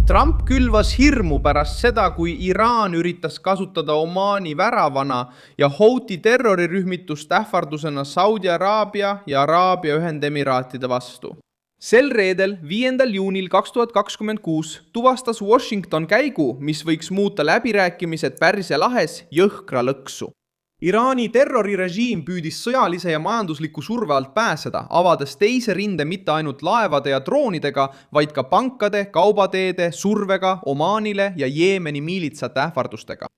Trump külvas hirmu pärast seda, kui Iraan üritas kasutada Omaani väravana ja Houthi terrorirühmitust ähvardusena Saudi Araabia ja Araabia Ühendemiraatide vastu. Sel reedel, 5. juunil 2026 tuvastas Washington käigu, mis võiks muuta läbirääkimised Pärsia lahes jõhkra lõksu. Iraani terrorirežiim püüdis sõjalise ja majandusliku surve alt pääseda, avades teise rinde mitte ainult laevade ja droonidega, vaid ka pankade, kaubateede, survega, Omaanile ja Jeemeni miilitsate ähvardustega.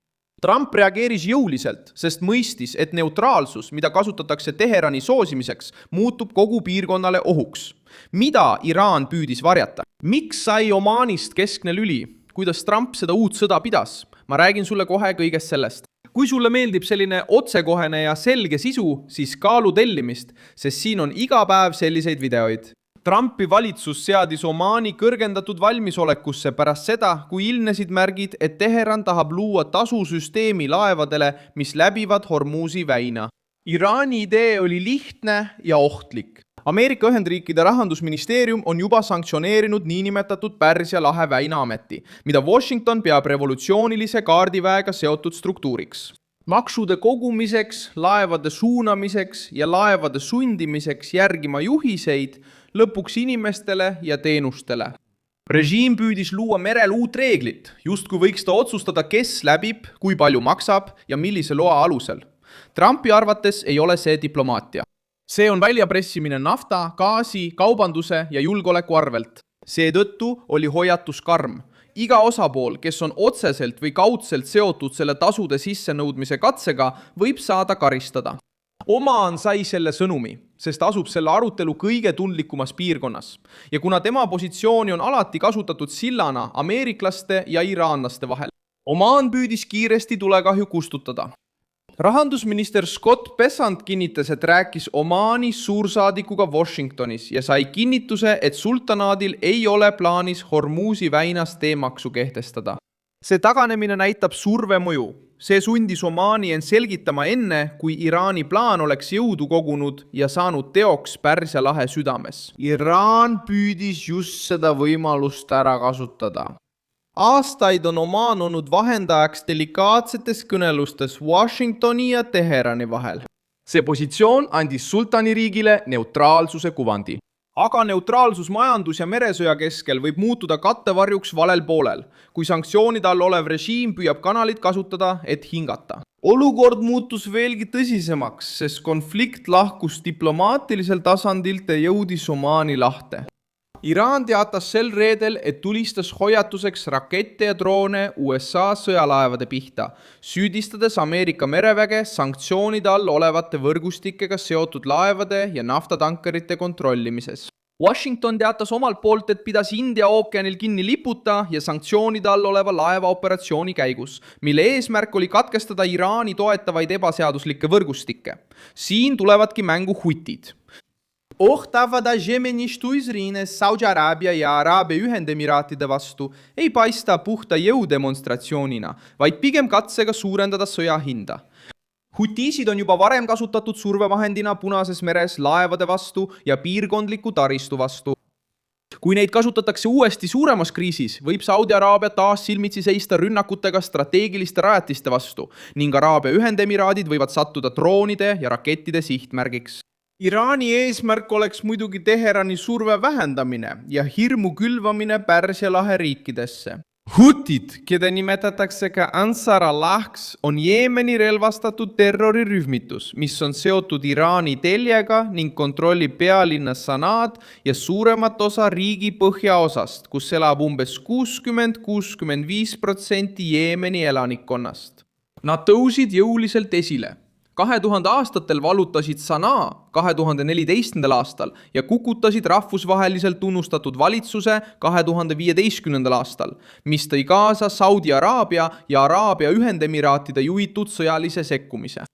Trump reageeris jõuliselt, sest mõistis, et neutraalsus, mida kasutatakse Teherani soosimiseks, muutub kogu piirkonnale ohuks. Mida Iraan püüdis varjata? Miks sai Omaanist keskne lüli? Kuidas Trump seda uut sõda pidas? Ma räägin sulle kohe kõigest sellest. Kui sulle meeldib selline otsekohene ja selge sisu, siis kaalu tellimist, sest siin on iga päev selliseid videoid. Trumpi valitsus seadis Omaani kõrgendatud valmisolekusse pärast seda, kui ilmnesid märgid, et Teheran tahab luua tasusüsteemi laevadele, mis läbivad Hormuzi väina. Iraani idee oli lihtne ja ohtlik. Ameerika Ühendriikide rahandusministeerium on juba sanktsioneerinud niinimetatud Pärsia lahe väinaameti, mida Washington peab revolutsioonilise kaardiväega seotud struktuuriks. Maksude kogumiseks, laevade suunamiseks ja laevade sundimiseks järgima juhiseid lõpuks inimestele ja teenustele. Režiim püüdis luua merel uut reeglit, justkui võiks ta otsustada, kes läbib, kui palju maksab ja millise loa alusel. Trumpi arvates ei ole see diplomaatia. See on väljapressimine nafta, gaasi, kaubanduse ja julgeoleku arvelt. Seetõttu oli hoiatus karm. Iga osapool, kes on otseselt või kaudselt seotud selle tasude sissenõudmise katsega, võib saada karistada. Omaan sai selle sõnumi, sest asub selle arutelu kõige tundlikumas piirkonnas. Ja kuna tema positsiooni on alati kasutatud sillana ameeriklaste ja iraanlaste vahel. Omaan püüdis kiiresti tulekahju kustutada. Rahandusminister Scott Bessant kinnitas, et rääkis Omaani suursaadikuga Washingtonis ja sai kinnituse, et sultanaadil ei ole plaanis Hormuzi väinas teemaksu kehtestada. See taganemine näitab surve mõju. See sundis Omaani end selgitama enne, kui Iraani plaan oleks jõudu kogunud ja saanud teoks Pärsia lahe südames. Iraan püüdis just seda võimalust ära kasutada. Aastaid on Omaan olnud vahendajaks delikaatsetes kõnelustes Washingtoni ja Teherani vahel. See positsioon andis sultaniriigile neutraalsuse kuvandi. Aga neutraalsus majandus- ja meresõja keskel võib muutuda kattevarjuks valel poolel, kui sanktsioonide all olev režiim püüab kanalit kasutada, et hingata. Olukord muutus veelgi tõsisemaks, sest konflikt lahkus diplomaatilisel tasandilt ja jõudis Omaani lahte. Iraan teatas sel reedel, et tulistas hoiatuseks rakette ja droone USA sõjalaevade pihta, süüdistades Ameerika mereväge sanktsioonide all olevate võrgustikega seotud laevade ja naftatankerite kontrollimises. Washington teatas omalt poolt, et pidas India ookeanil kinni liputa ja sanktsioonide all oleva laeva operatsiooni käigus, mille eesmärk oli katkestada Iraani toetavaid ebaseaduslikke võrgustikke. Siin tulevadki mängu hutid. Ohtavada Jemenistui-Riine Saudi Araabia ja Araabia Ühendemiraatide vastu ei paista puhta jõudemonstratsioonina, vaid pigem katsega suurendada sõja hinda. Hutiisid on juba varem kasutatud survevahendina Punases meres laevade vastu ja piirkondliku taristu vastu. Kui neid kasutatakse uuesti suuremas kriisis, võib Saudi Araabia taas silmitsi seista rünnakutega strateegiliste rajatiste vastu ning Araabia Ühendemiraadid võivad sattuda droonide ja rakettide sihtmärgiks. Iraani eesmärk oleks muidugi Teherani surve vähendamine ja hirmu külvamine Pärsia lahe riikidesse. Hutid, keda nimetatakse ka Ansar Allahks, on Jeemeni relvastatud terrorirühmitus, mis on seotud Iraani teljega ning kontrollib pealinna Sanaad ja suuremat osa riigi põhjaosast, kus elab umbes 60–65% Jeemeni elanikkonnast. Nad tõusid jõuliselt esile. 2000 aastatel vallutasid Sanaa 2014. aastal ja kukutasid rahvusvaheliselt tunnustatud valitsuse 2015. aastal, mis tõi kaasa Saudi Araabia ja Araabia Ühendemiraatide juhitud sõjalise sekkumise.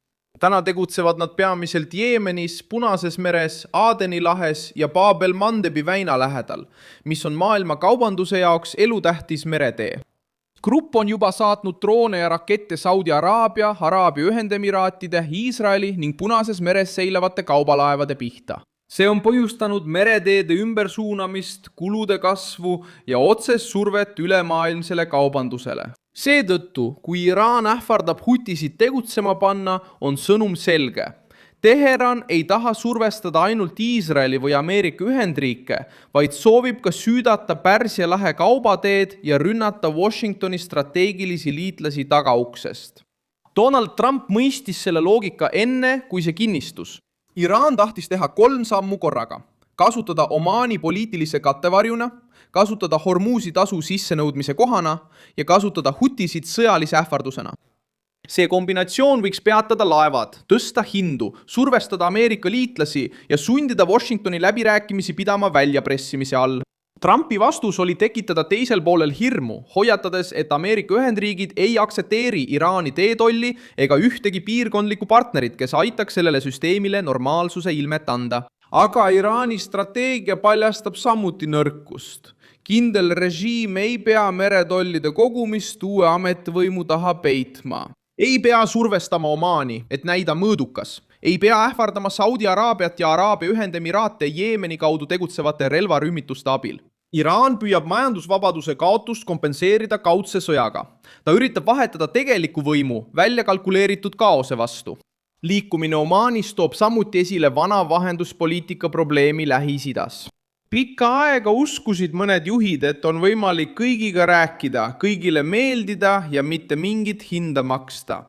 Täna tegutsevad nad peamiselt Jeemenis, Punases meres, Aadeni lahes ja Baab-el-Mandebi väina lähedal, mis on maailma kaubanduse jaoks elutähtis meretee. Grupp on juba saatnud droone ja rakette Saudi Araabia, Araabia Ühendemiraatide, Iisraeli ning Punases meres seilevate kaubalaevade pihta. see on põhjustanud mereteede ümbersuunamist, kulude kasvu ja otsest survet ülemaailmsele kaubandusele. Seetõttu, kui Iraan ähvardab hutisid tegutsema panna, on sõnum selge. Teheran ei taha survestada ainult Iisraeli või Ameerika Ühendriike, vaid soovib ka süüdata Pärsia lahe kaubateed ja rünnata Washingtoni strateegilisi liitlasi tagauksest. Donald Trump mõistis selle loogika enne, kui see kinnistus. Iraan tahtis teha 3 sammu korraga. Kasutada Omaani poliitilise kattevarjuna, kasutada Hormuzi tasu sissenõudmise kohana ja kasutada hutisid sõjalise ähvardusena. See kombinatsioon võiks peatada laevad, tõsta hindu, survestada Ameerika liitlasi ja sundida Washingtoni läbirääkimisi pidama väljapressimise all. Trumpi vastus oli tekitada teisel poolel hirmu, hoiatades, et Ameerika Ühendriigid ei aktsepteeri Iraani teetolli ega ühtegi piirkondlikku partnerit, kes aitaks sellele süsteemile normaalsuse ilmet anda. Aga Iraani strateegia paljastab samuti nõrkust. Kindel režiim ei pea meretollide kogumist uue ametivõimu taha peitma. Ei pea survestama Omaani, et näida mõõdukas. Ei pea ähvardama Saudi Araabiat ja Araabia Ühendemiraate Jeemeni kaudu tegutsevate relvarühmituste abil. Iraan püüab majandusvabaduse kaotust kompenseerida kaudse sõjaga. Ta üritab vahetada tegeliku võimu välja kalkuleeritud kaose vastu. Liikumine Omaanis toob samuti esile vana vahenduspoliitika probleemi Lähis-Idas. Pikka aega uskusid mõned juhid, et on võimalik kõigiga rääkida, kõigile meeldida ja mitte mingit hinda maksta.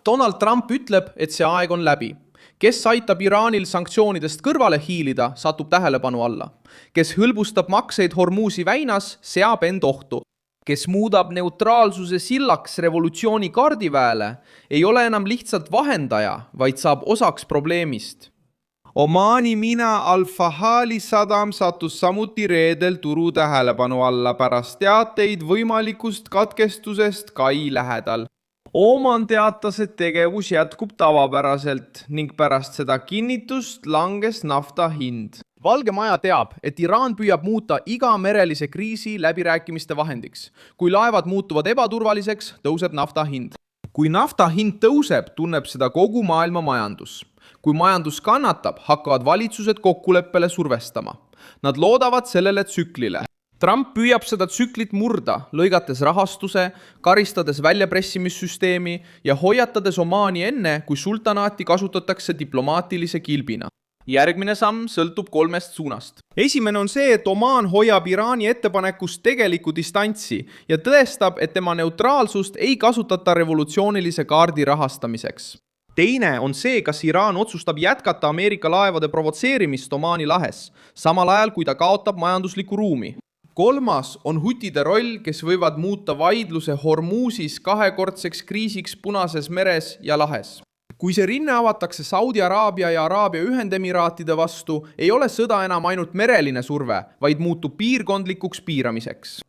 Donald Trump ütleb, et see aeg on läbi. Kes aitab Iraanil sanktsioonidest kõrvale hiilida, satub tähelepanu alla. Kes hõlbustab makseid Hormuzi väinas, seab end ohtu. Kes muudab neutraalsuse sillaks revolutsiooni kaardiväele, ei ole enam lihtsalt vahendaja, vaid saab osaks probleemist. Omaani mina Al-Fahali sadam sattus samuti reedel turu tähelepanu alla pärast teateid võimalikust katkestusest kai lähedal. Oman teatas, et tegevus jätkub tavapäraselt ning pärast seda kinnitust langes nafta hind. Valge Maja teab, et Iraan püüab muuta iga merelise kriisi läbirääkimiste vahendiks. Kui laevad muutuvad ebaturvaliseks, tõuseb nafta hind. Kui nafta hind tõuseb, tunneb seda kogu maailma majandus. Kui majandus kannatab, hakkavad valitsused kokkuleppele survestama. Nad loodavad sellele tsüklile. Trump püüab seda tsüklit murda, lõigates rahastuse, karistades väljapressimissüsteemi ja hoiatades Omaani enne, kui sultanaati kasutatakse diplomaatilise kilbina. Järgmine samm sõltub 3 suunast. Esimene on see, et Omaan hoiab Iraani ettepanekust tegelikku distantsi ja tõestab, et tema neutraalsust ei kasutata revolutsioonilise kaardi rahastamiseks. Teine on see, kas Iraan otsustab jätkata Ameerika laevade provotseerimist Omaani lahes, samal ajal kui ta kaotab majanduslikku ruumi. Kolmas on hutide roll, kes võivad muuta vaidluse Hormuzis 2-kordseks kriisiks Punases meres ja lahes. Kui see rinne avatakse Saudi Araabia ja Araabia Ühendemiraatide vastu, ei ole sõda enam ainult mereline surve, vaid muutub piirkondlikuks piiramiseks.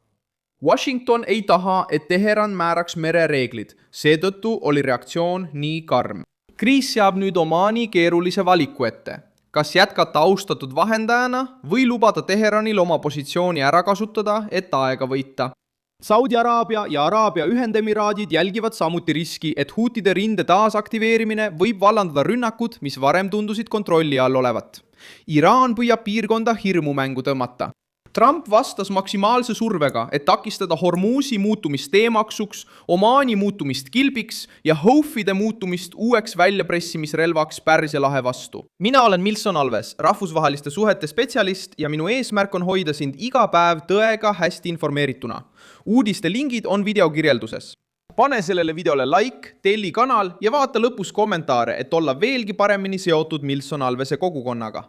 Washington ei taha, et Teheran määraks merereeglid, seetõttu oli reaktsioon nii karm. Kriis seab nüüd Omaani keerulise valiku ette. Kas jätkata austatud vahendajana või lubada Teheranil oma positsiooni ära kasutada, et aega võita? Saudi Araabia ja Araabia Ühendemiraadid jälgivad samuti riski, et huutide rinde taasaktiveerimine võib vallandada rünnakud, mis varem tundusid kontrolli all olevat. Iraan püüab piirkonda hirmumängu tõmmata. Trump vastas maksimaalse survega, et takistada Hormuzi muutumist teemaksuks, Omaani muutumist kilbiks ja Houfide muutumist uueks väljapressimisrelvaks Pärsia lahe vastu. Mina olen Milson Alves, rahvusvaheliste suhete spetsialist ja minu eesmärk on hoida sind iga päev tõega hästi informeerituna. Uudiste lingid on videokirjelduses. Pane sellele videole like, telli kanal ja vaata lõpus kommentaare, et olla veelgi paremini seotud Milson Alvese kogukonnaga.